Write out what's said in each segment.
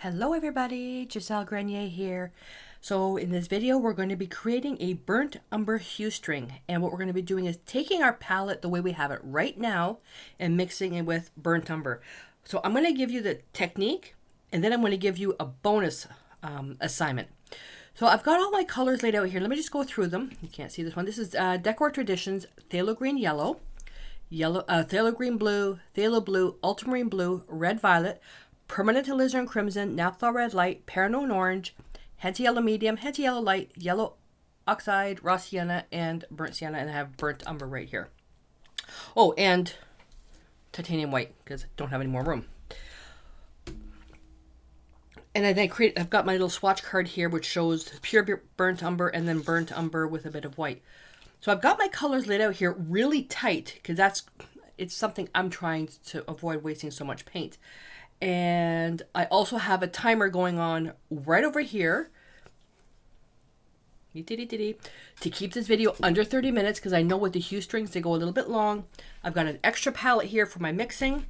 Hello everybody, Gisele Grenier here. So in this video we're going to be creating a burnt umber hue string, and what we're going to be doing is taking our palette the way we have it right now and mixing it with burnt umber. So I'm going to give you the technique and then I'm going to give you a bonus assignment. So I've got all my colors laid out here. Let me just go through them. You can't see this one. This is Decor Traditions Phthalo Green Yellow, Phthalo Green Blue, Phthalo Blue, Ultramarine Blue, Red Violet, Permanent Alizarin Crimson, Naphtha Red Light, Perronone Orange, Henty Yellow Medium, Henty Yellow Light, Yellow Oxide, Raw Sienna, and Burnt Sienna, and I have Burnt Umber right here. Oh, and Titanium White, because I don't have any more room. And I've got my little swatch card here, which shows pure Burnt Umber and then Burnt Umber with a bit of white. So I've got my colors laid out here really tight, because it's something I'm trying to avoid wasting so much paint. And I also have a timer going on right over here to keep this video under 30 minutes, because I know with the hue strings they go a little bit long. I've got an extra palette here for my mixing.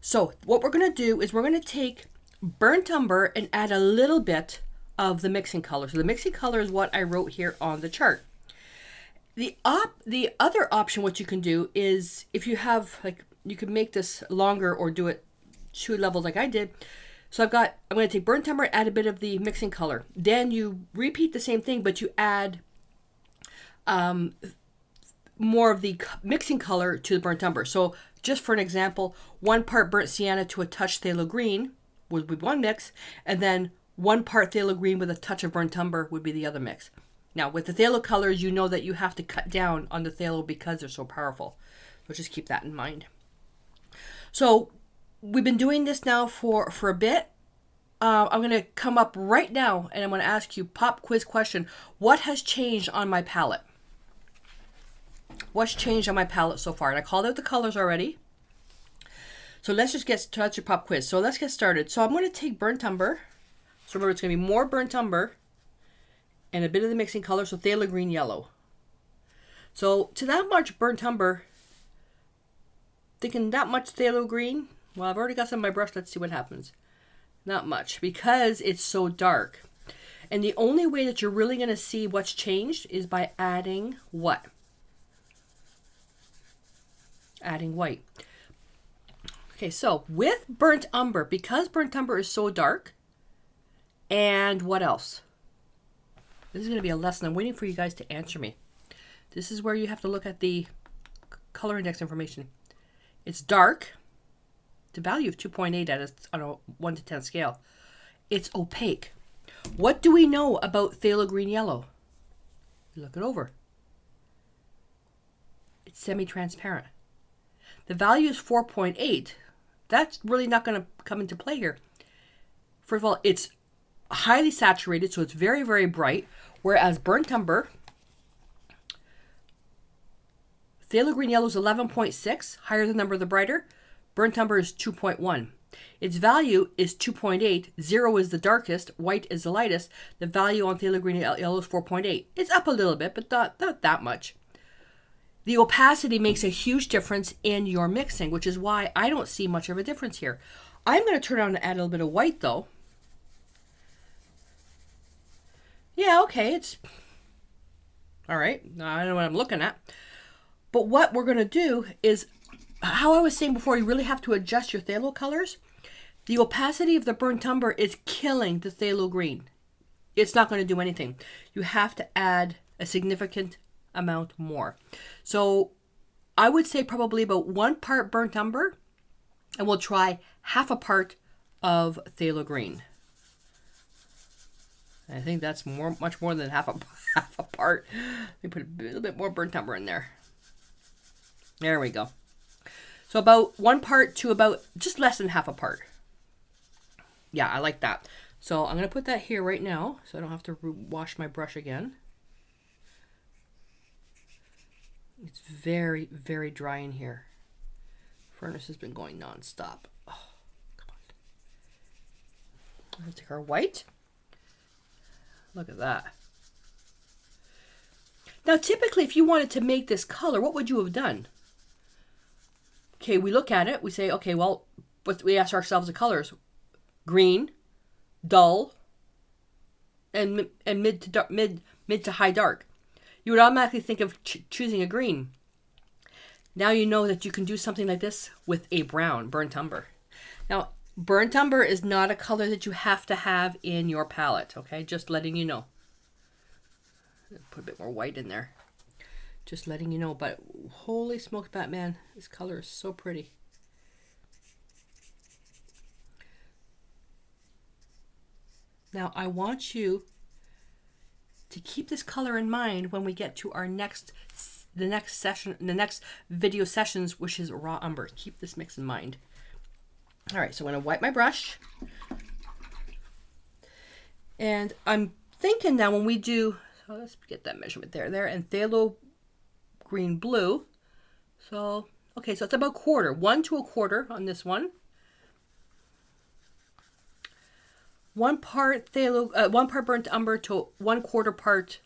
So what we're going to do is we're going to take burnt umber and add a little bit of the mixing color. So the mixing color is what I wrote here on the chart. The other option, what you can do is, if you have, like, you can make this longer or do it 2 levels like I did. So I'm going to take burnt umber, add a bit of the mixing color. Then you repeat the same thing, but you add more of the mixing color to the burnt umber. So just for an example, 1 part burnt sienna to a touch phthalo green would be one mix, and then 1 part phthalo green with a touch of burnt umber would be the other mix. Now with the phthalo colors, you know that you have to cut down on the phthalo because they're so powerful. So just keep that in mind. So we've been doing this now for a bit. I'm going to come up right now and I'm going to ask you pop quiz question. What has changed on my palette? What's changed on my palette so far? And I called out the colors already. So let's just get to your pop quiz. So let's get started. So I'm going to take burnt umber. So remember, it's going to be more burnt umber and a bit of the mixing color. So phthalo green yellow. So to that much burnt umber, thinking that much phthalo green. Well, I've already got some on my brush. Let's see what happens. Not much, because it's so dark. And the only way that you're really going to see what's changed is by adding what? Adding white. Okay, so with burnt umber, because burnt umber is so dark, and what else? This is going to be a lesson. I'm waiting for you guys to answer me. This is where you have to look at the color index information. It's dark. The value of 2.8 on a 1 to 10 scale. It's opaque. What do we know about phthalo green yellow? Look it over. It's semi-transparent. The value is 4.8. That's really not going to come into play here. First of all, it's highly saturated, so it's very, very bright. Whereas burnt umber, phthalo green yellow is 11.6, higher the number the brighter. Burnt umber is 2.1. Its value is 2.8. 0 is the darkest. White is the lightest. The value on phthalo green yellow is 4.8. It's up a little bit, but not that much. The opacity makes a huge difference in your mixing, which is why I don't see much of a difference here. I'm going to turn on and add a little bit of white, though. Yeah, okay, it's all right. I don't know what I'm looking at. But what we're going to do is, how I was saying before, you really have to adjust your phthalo colors. The opacity of the burnt umber is killing the phthalo green. It's not going to do anything. You have to add a significant amount more. So I would say probably about 1 part burnt umber, and we'll try half a part of phthalo green. I think that's much more than half a part. Let me put a little bit more burnt umber in there. There we go. So about 1 part to about just less than half a part. Yeah, I like that. So I'm going to put that here right now so I don't have to wash my brush again. It's very, very dry in here. Furnace has been going non-stop. Oh, come on. Let's take our white. Look at that. Now, typically, if you wanted to make this color, what would you have done? Okay, we look at it. We say, okay, well, we ask ourselves the colors. Green, dull, and mid to dark, mid to high dark, you would automatically think of choosing a green. Now you know that you can do something like this with a brown, burnt umber. Now, burnt umber is not a color that you have to have in your palette, okay? Just letting you know. Put a bit more white in there. Just letting you know, but holy smokes, Batman, this color is so pretty. Now, I want you to keep this color in mind when we get to our the next video sessions, which is raw umber. Keep this mix in mind. All right, so I'm gonna wipe my brush. And I'm thinking now when we do, so let's get that measurement there, and phthalo green blue. So, okay, so it's about quarter, 1 to a quarter on this one. 1 part phthalo, 1 part burnt umber to 1/4 part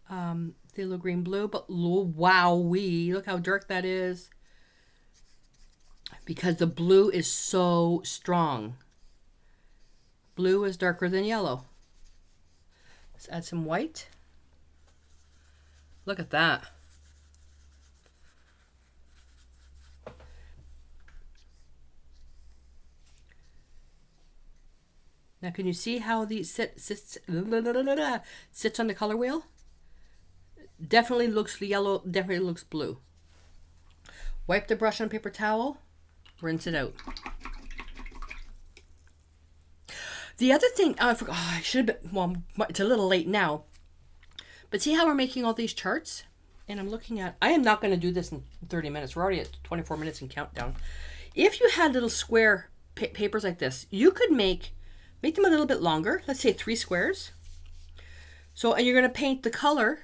phthalo green blue. But wowee, look how dark that is. Because the blue is so strong. Blue is darker than yellow. Let's add some white. Look at that. Now, can you see how these sits on the color wheel? Definitely looks yellow, definitely looks blue. Wipe the brush on paper towel, rinse it out. The other thing, I forgot, oh, I should have been, well, it's a little late now, but see how we're making all these charts? And I'm looking at, I am not going to do this in 30 minutes. We're already at 24 minutes in countdown. If you had little square papers like this, you could make them a little bit longer. Let's say 3 squares. So, and you're going to paint the color,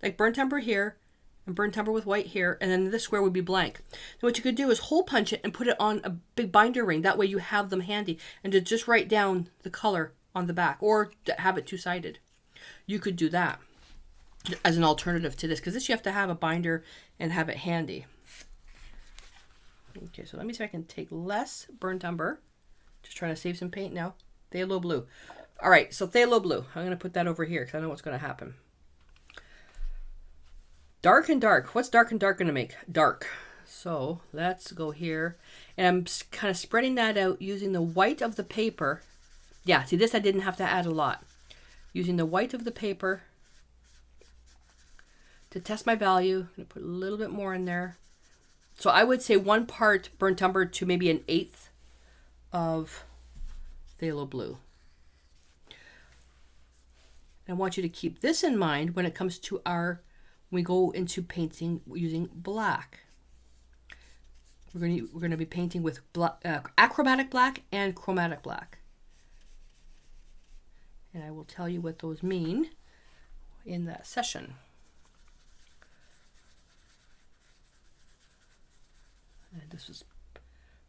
like burnt umber here, and burnt umber with white here, and then this square would be blank. So what you could do is hole punch it and put it on a big binder ring. That way you have them handy, and to just write down the color on the back, or to have it two-sided. You could do that as an alternative to this, because this you have to have a binder and have it handy. Okay, so let me see if I can take less burnt umber. Just trying to save some paint now. Phthalo blue. All right, so phthalo blue. I'm going to put that over here because I know what's going to happen. Dark and dark. What's dark and dark going to make? Dark. So let's go here. And I'm kind of spreading that out using the white of the paper. Yeah, see this I didn't have to add a lot. Using the white of the paper to test my value. I'm going to put a little bit more in there. So I would say 1 part burnt umber to maybe 1/8 of phthalo blue. I want you to keep this in mind when it comes to we go into painting using black. We're going to be painting with achromatic black and chromatic black. And I will tell you what those mean in that session. And this was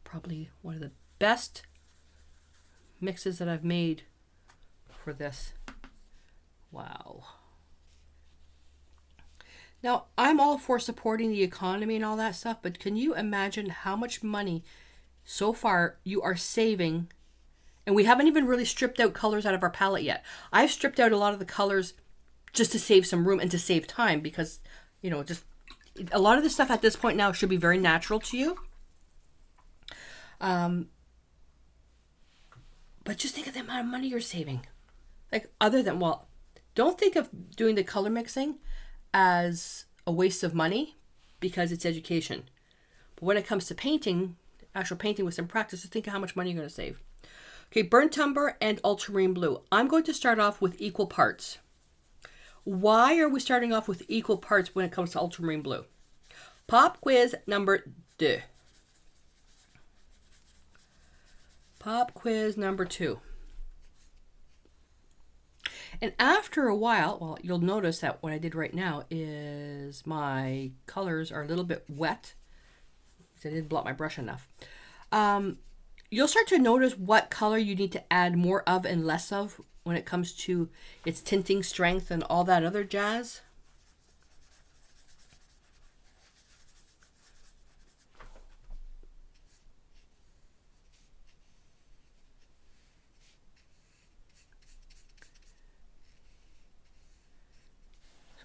probably one of the best mixes that I've made for this. Wow. Now, I'm all for supporting the economy and all that stuff, but can you imagine how much money so far you are saving? And we haven't even really stripped out colors out of our palette yet. I've stripped out a lot of the colors just to save some room and to save time because, you know, just a lot of the stuff at this point now should be very natural to you. But just think of the amount of money you're saving. Like, other than, well, don't think of doing the color mixing as a waste of money because it's education. But when it comes to painting, actual painting with some practice, just think of how much money you're going to save. Okay, burnt umber and ultramarine blue. I'm going to start off with equal parts. Why are we starting off with equal parts when it comes to ultramarine blue? Pop quiz number 2. Pop quiz number 2. And after a while, well, you'll notice that what I did right now is my colors are a little bit wet because I didn't blot my brush enough. You'll start to notice what color you need to add more of and less of when it comes to its tinting strength and all that other jazz.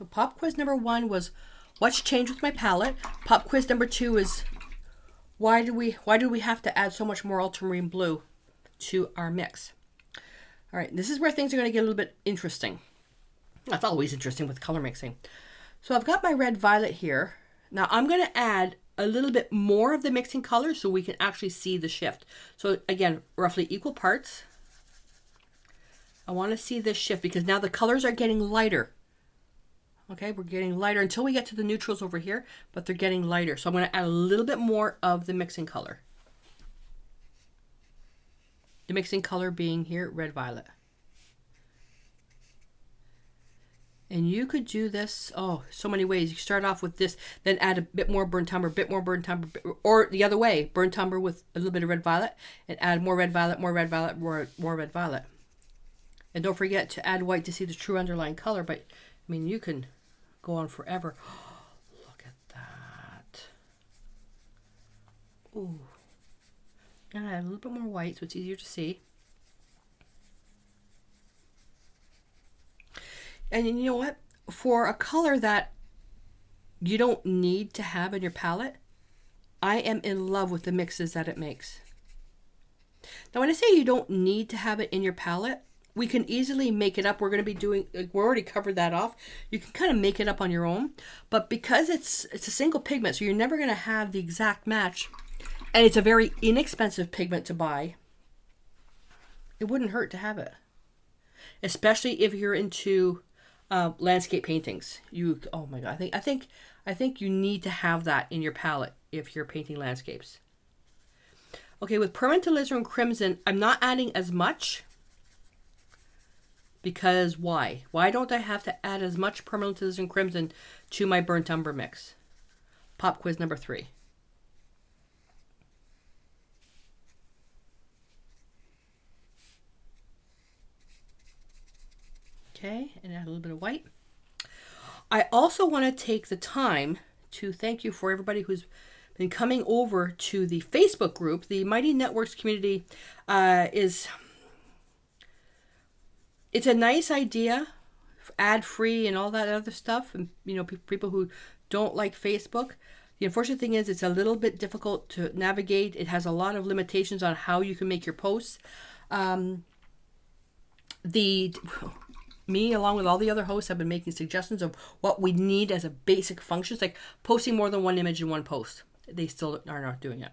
So pop quiz number 1 was what's changed with my palette. Pop quiz number 2 is why do we have to add so much more ultramarine blue to our mix? All right, this is where things are going to get a little bit interesting. That's always interesting with color mixing. So I've got my red violet here. Now I'm going to add a little bit more of the mixing color so we can actually see the shift. So again, roughly equal parts. I want to see this shift because now the colors are getting lighter. Okay, we're getting lighter until we get to the neutrals over here, but they're getting lighter. So I'm going to add a little bit more of the mixing color. The mixing color being here, red violet. And you could do this, oh, so many ways. You start off with this, then add a bit more burnt umber, or the other way, burnt umber with a little bit of red violet, and add more red violet, more red violet, more red violet. And don't forget to add white to see the true underlying color, but I mean, you can go on forever. Look at that. Ooh. And add a little bit more white so it's easier to see. And you know what? For a color that you don't need to have in your palette, I am in love with the mixes that it makes. Now, when I say you don't need to have it in your palette, we can easily make it up. We're going to be doing, we're already covered that off. You can kind of make it up on your own. But because it's a single pigment, so you're never going to have the exact match, and it's a very inexpensive pigment to buy, it wouldn't hurt to have it. Especially if you're into landscape paintings. Oh my God, I think you need to have that in your palette if you're painting landscapes. Okay, with permanent alizarin crimson, I'm not adding as much because why? Why don't I have to add as much permanent alizarin crimson to my burnt umber mix? Pop quiz number 3. Okay, and add a little bit of white. I also want to take the time to thank you for everybody who's been coming over to the Facebook group. The Mighty Networks community it's a nice idea, ad-free and all that other stuff. And you know, people who don't like Facebook. The unfortunate thing is it's a little bit difficult to navigate. It has a lot of limitations on how you can make your posts. Me, along with all the other hosts, have been making suggestions of what we need as a basic functions, like posting more than one image in one post. They still are not doing it.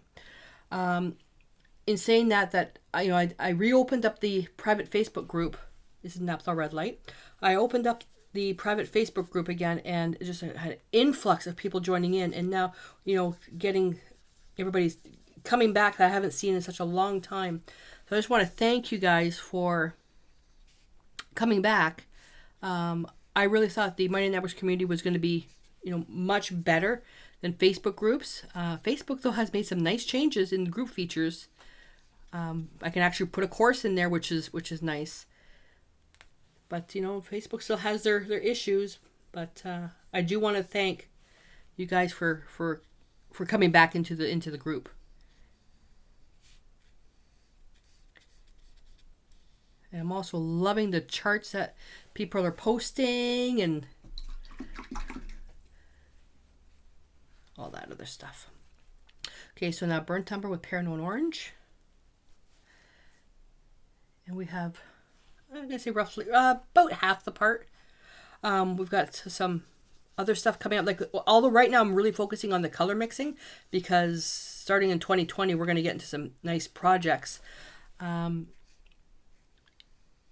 In saying that I reopened up the private Facebook group. This is Napthal Red Light. I opened up the private Facebook group again, and it just had an influx of people joining in, and now getting everybody's coming back that I haven't seen in such a long time. So I just want to thank you guys for coming back. I really thought the Mighty Networks community was going to be, much better than Facebook groups. Facebook though has made some nice changes in the group features. I can actually put a course in there, which is nice. But Facebook still has their issues. But I do want to thank you guys for coming back into the group. And I'm also loving the charts that people are posting and all that other stuff. Okay, so now burnt umber with pear and orange. And we have, I'm going to say roughly about half the part. We've got some other stuff coming up. Although right now I'm really focusing on the color mixing because starting in 2020, we're going to get into some nice projects.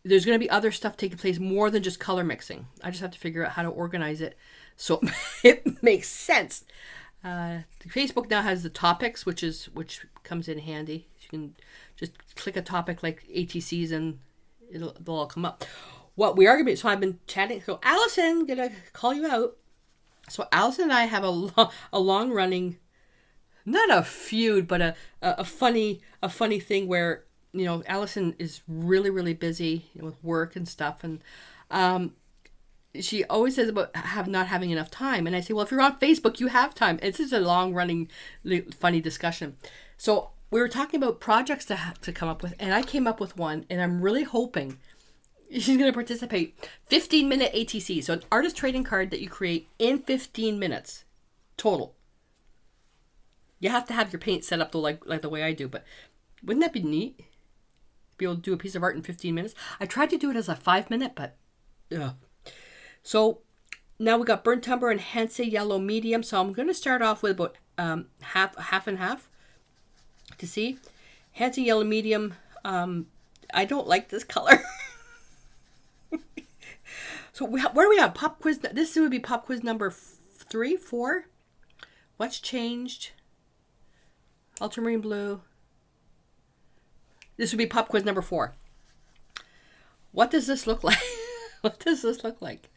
There's going to be other stuff taking place more than just color mixing. I just have to figure out how to organize it so it makes sense. Facebook now has the topics, which comes in handy. You can just click a topic like ATCs and they'll all come up. What we are going to be, so I've been chatting. So Allison, going to call you out. So Allison and I have a long running, not a feud, but a funny thing where, Allison is really, really busy with work and stuff. And she always says about not having enough time. And I say, well, if you're on Facebook, you have time. It's just a long running, funny discussion. So we were talking about projects to come up with. And I came up with one. And I'm really hoping She's going to participate. 15-minute ATC. So an artist trading card that you create in 15 minutes total. You have to have your paint set up though, like the way I do. But wouldn't that be neat? Be able to do a piece of art in 15 minutes. I tried to do it as a 5-minute, but ugh. So now we got Burnt Umber and Hansa Yellow medium. So I'm going to start off with about half and half to see. Hansa Yellow medium. I don't like this color. So where do we have pop quiz? This would be pop quiz number 3, 4. What's changed? Ultramarine blue. This would be pop quiz number 4. What does this look like? What does this look like?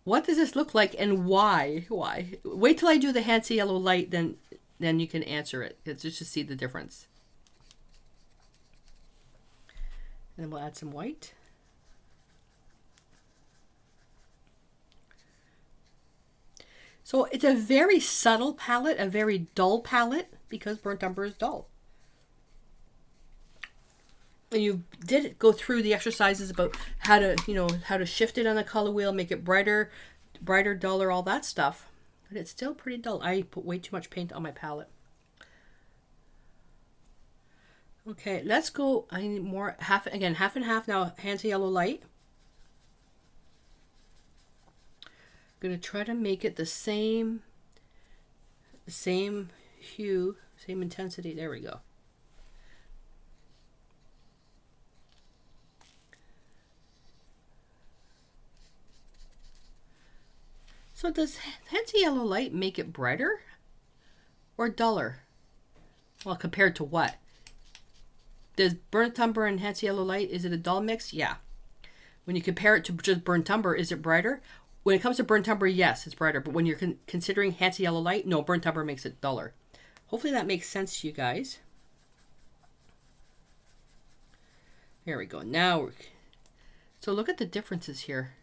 What does this look like and why? Why? Wait till I do the Hansa Yellow light, then you can answer it. It's just to see the difference. And then we'll add some white. So it's a very subtle palette, a very dull palette, because Burnt Umber is dull. And you did go through the exercises about how to shift it on the color wheel, make it brighter, duller, all that stuff. But it's still pretty dull. I put way too much paint on my palette. Okay, let's go. I need more, half and half now. Hansa Yellow light. I'm gonna try to make it the same hue, same intensity. There we go. So does Hansa Yellow light make it brighter or duller? Well, compared to what? Does Burnt Umber and Hansa Yellow light, is it a dull mix? Yeah. When you compare it to just Burnt Umber, is it brighter? When it comes to Burnt Umber, yes, it's brighter. But when you're considering Hansa Yellow light, no, Burnt Umber makes it duller. Hopefully that makes sense to you guys. There we go. Now, so look at the differences here.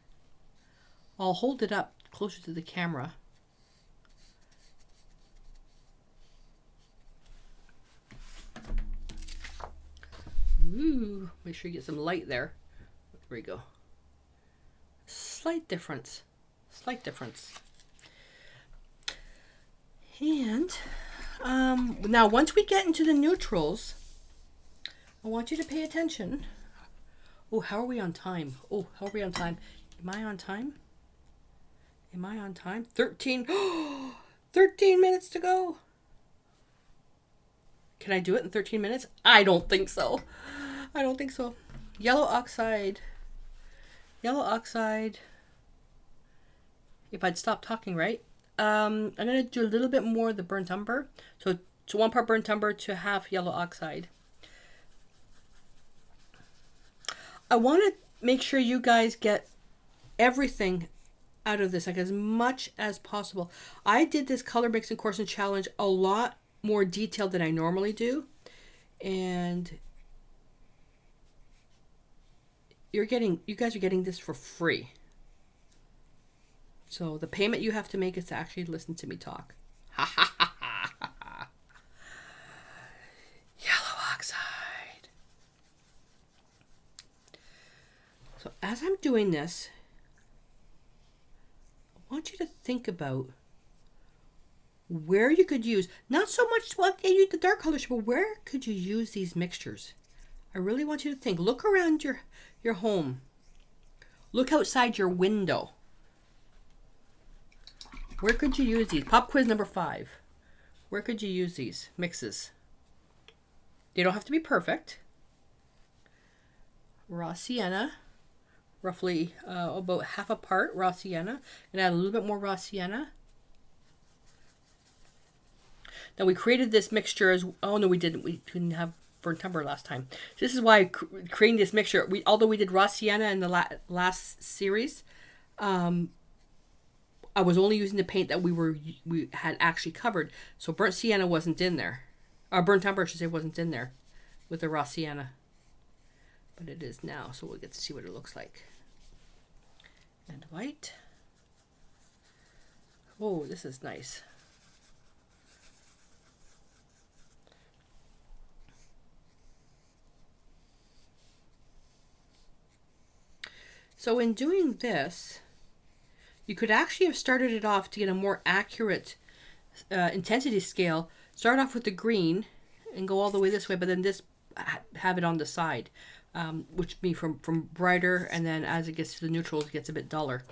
I'll hold it up closer to the camera. Ooh, make sure you get some light there. There we go. Slight difference. Slight difference. And now once we get into the neutrals, I want you to pay attention. Oh, how are we on time? Oh, how are we on time? Am I on time? Am I on time? 13 minutes to go. Can I do it in 13 minutes? I don't think so. I don't think so. Yellow oxide. Yellow oxide. If I'd stop talking, right? I'm going to do a little bit more of the Burnt Umber. So 1 part Burnt Umber to half yellow oxide. I want to make sure you guys get everything out of this, like as much as possible. I did this color mixing course and challenge a lot more detailed than I normally do, and you guys are getting this for free. So the payment you have to make is to actually listen to me talk. Yellow oxide. So as I'm doing this, I want you to think about where you could use, not so much what you use the dark colors, but where could you use these mixtures? I really want you to think. Look around your home. Look outside your window. Where could you use these? Pop quiz number 5. Where could you use these mixes? They don't have to be perfect. Raw sienna, roughly about half a part raw sienna, and add a little bit more raw sienna. Now we created this mixture as, oh no we didn't. We didn't have Burnt Umber last time. So this is why creating this mixture, although we did raw sienna in the last series, I was only using the paint that we had actually covered. So burnt sienna wasn't in there. Or Burnt Umber, I should say, wasn't in there with the raw sienna. But it is now, so we'll get to see what it looks like. And white. Oh, this is nice. So in doing this, you could actually have started it off to get a more accurate intensity scale. Start off with the green and go all the way this way, but then this have it on the side, which would be from brighter, and then as it gets to the neutrals, it gets a bit duller.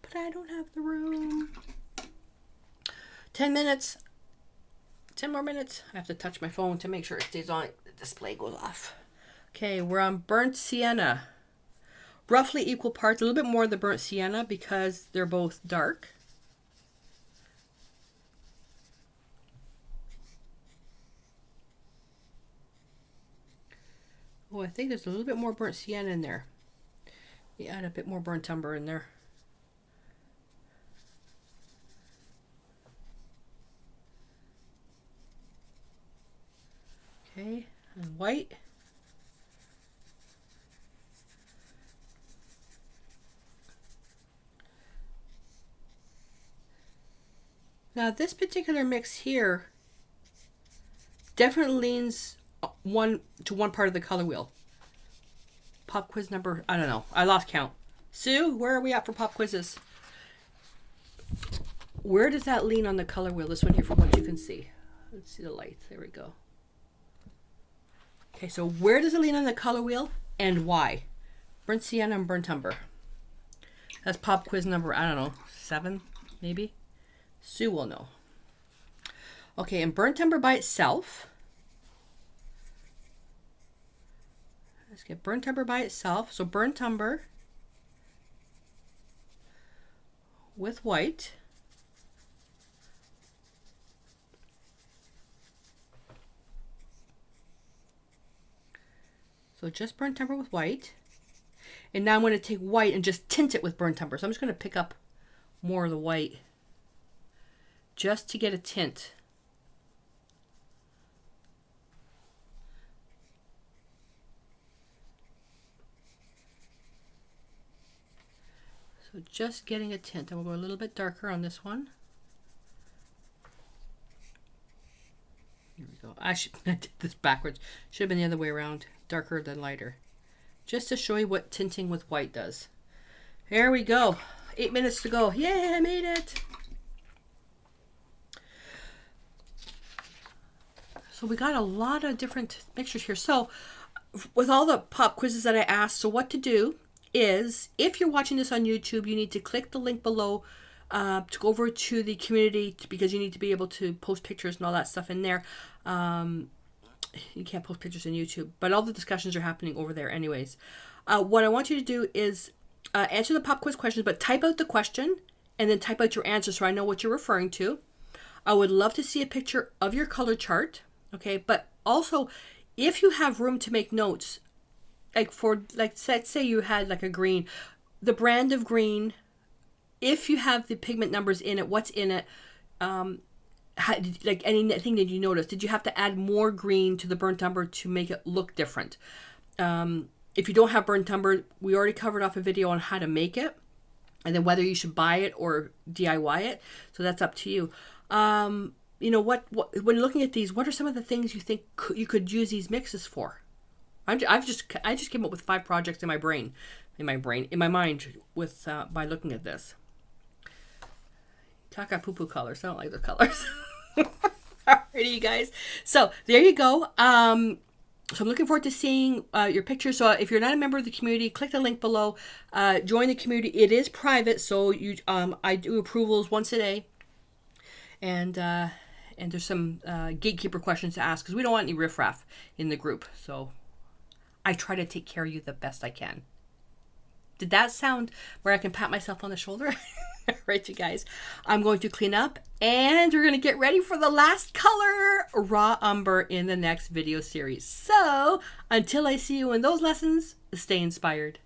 But I don't have the room. 10 minutes. 10 more minutes. I have to touch my phone to make sure it stays on. The display goes off. Okay, we're on burnt sienna. Roughly equal parts. A little bit more of the burnt sienna because they're both dark. Oh, I think there's a little bit more burnt sienna in there. You add a bit more burnt umber in there. Okay, and white. Now this particular mix here definitely leans one part of the color wheel. Pop quiz number, I don't know. I lost count. Sue, where are we at for pop quizzes? Where does that lean on the color wheel? This one here from what you can see. Let's see the lights. There we go. Okay, so where does it lean on the color wheel and why? Burnt sienna and burnt umber. That's pop quiz number, I don't know, 7 maybe? Sue will know. Okay, and burnt umber by itself. Let's get burnt umber by itself. So burnt umber with white. So just burnt umber with white. And now I'm going to take white and just tint it with burnt umber. So I'm just going to pick up more of the white just to get a tint. So just getting a tint. And we'll go a little bit darker on this one. Here we go. I did this backwards. Should have been the other way around. Darker than lighter. Just to show you what tinting with white does. There we go. 8 minutes to go. Yay, I made it. So we got a lot of different mixtures here. So with all the pop quizzes that I asked, so what to do is, if you're watching this on YouTube, you need to click the link below to go over to the community, because you need to be able to post pictures and all that stuff in there. You can't post pictures on YouTube, but all the discussions are happening over there anyways. What I want you to do is answer the pop quiz questions, but type out the question and then type out your answer so I know what you're referring to. I would love to see a picture of your color chart. Okay, but also if you have room to make notes, like let's say you had like a green, the brand of green, if you have the pigment numbers in it, what's in it, like anything that you noticed, did you have to add more green to the burnt umber to make it look different? If you don't have burnt umber, we already covered off a video on how to make it, and then whether you should buy it or DIY it. So that's up to you. You know what when looking at these, what are some of the things you think you could use these mixes for? I just came up with 5 projects in my mind with by looking at this. Caca poo poo colors. I don't like the colors. Alrighty, you guys. So there you go. So I'm looking forward to seeing your pictures. So if you're not a member of the community, click the link below. Join the community. It is private, so you I do approvals once a day. And there's some gatekeeper questions to ask because we don't want any riffraff in the group. So I try to take care of you the best I can. Did that sound where I can pat myself on the shoulder? Right, you guys. I'm going to clean up and we're going to get ready for the last color, raw umber, in the next video series. So until I see you in those lessons, stay inspired.